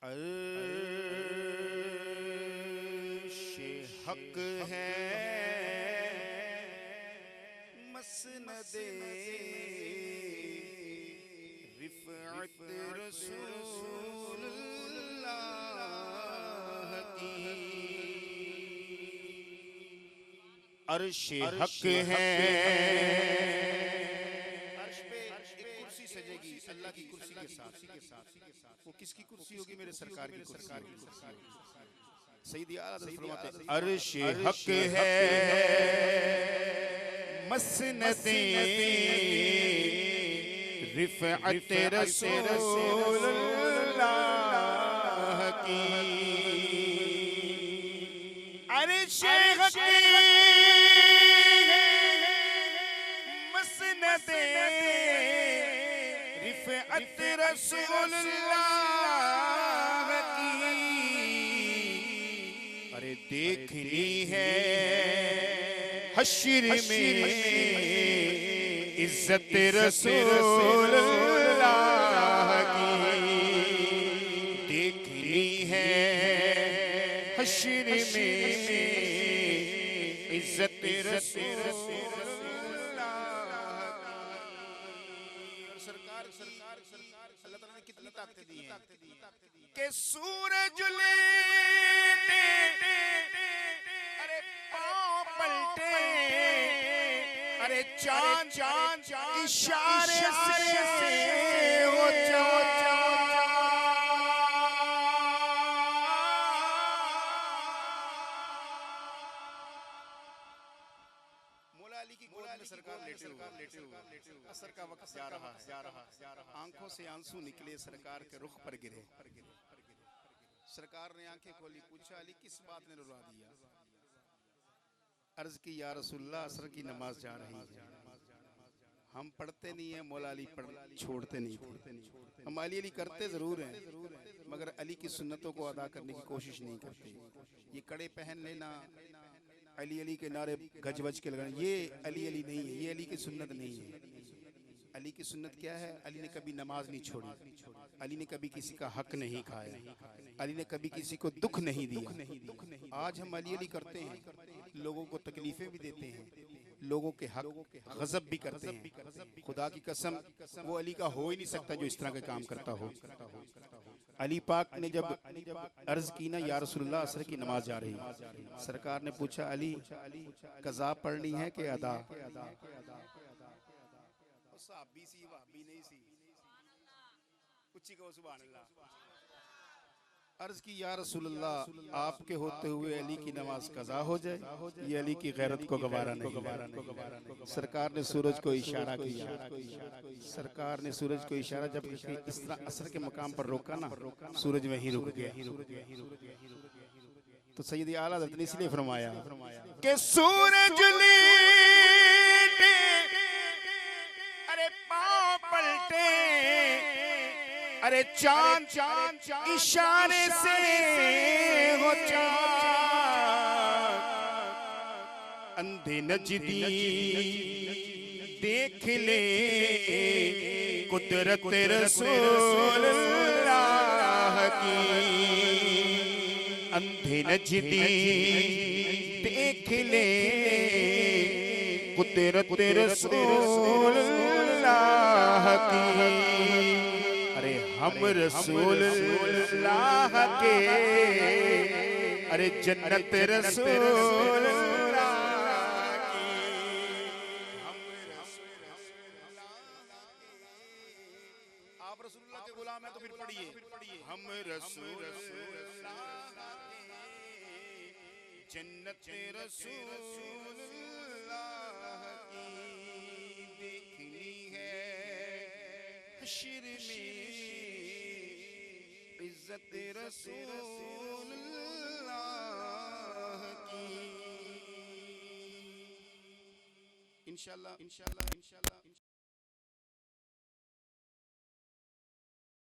अर्श हक है मसनदे रिफ़अत रसूलुल्लाह की। अर्श हक है, अर्श पे एक कुर्सी सजेगी अल्लाह की कुर्सी के साथ। वो किसकी कुर्सी होगी? मेरे सरकार की कुर्सी। सईदी आला हज़रत फरमाते हैं अर्श हक है मसनदे रिफ़अत रसूलुल्लाह की। अर्श हक मसनदे रिफ़अत रसूलुल्लाह की। अरे देखनी है हश्र में इज्जत रसूलुल्लाह की। देखनी है हश्र में इज्जत रसूलुल्लाह की। सरकार अल्लाह ताला ने कितनी ताकतें दी हैं कि सूरज लेटे अरे पाँव पलटे, अरे चांद इशारे से हो मौला अली की गोद में सरकार लेटे हुए असर का वक्त जा रहा है। आंखों से आंसू निकले, सरकार के रुख पर गिरे। सरकार ने आंखें खोली, पूछा अली किस बात ने रुला दिया? अर्ज की या रसूलल्लाह असर की नमाज जा रही है, हम पढ़ते नहीं है, मौला अली छोड़ते नहीं थे। हम अली करते जरूर हैं मगर अली की सुन्नतों को अदा करने की कोशिश नहीं करते। ये कड़े पहन लेना, अली के नारे गज वज के लगाना, ये अली नहीं है, ये अली की सुन्नत नहीं है। अली की सुन्नत क्या है? अली ने कभी नमाज नहीं छोड़ी, अली ने कभी किसी का हक नहीं खाया, अली ने कभी किसी को दुख नहीं दिया। आज हम अली करते हैं, लोगों को तकलीफें भी देते हैं, लोगों के हक गजब भी करते हैं। खुदा की कसम वो अली का हो ही नहीं सकता जो इस तरह का काम करता हो। अली पाक ने जब अर्ज की ना या रसूलल्लाह असर की नमाज जा रही, सरकार ने पूछा अली कज़ा पढ़नी है कि अदा? सहाबी सी वहाबी नहीं सी, उच्ची कहो सुभान अल्लाह। अर्ज की या रसूलल्लाह आपके होते हुए अली की नमाज कज़ा हो जाए, ये अली की गैरत को गवारा नहीं। सरकार ने सूरज को इशारा किया, सरकार ने सूरज को इशारा जब इस तरह असर के मकाम पर रोका ना, सूरज वहीं रुक गया। तो सैयदी आला हज़रत ने इसलिए फरमाया कि सूरज लेटे अरे पाँव पलटे, अरे चांद इशारे से हो चांद, अंधे नजदी देख ले कुदरत रसूलुल्लाह की। अंधे नजदी देख ले कुदरत रसूलुल्लाह की। अरे हम रसूलुल्लाह के, अरे जन्नत रसूलुल्लाह की। आप रसूलुल्लाह के गुलाम हैं तो फिर पढ़िए हम रसूलुल्लाह जन्नत रसूलुल्लाह की। देखनी है हश्र में इज्जत रसूलुल्लाह की। इंशाअल्लाह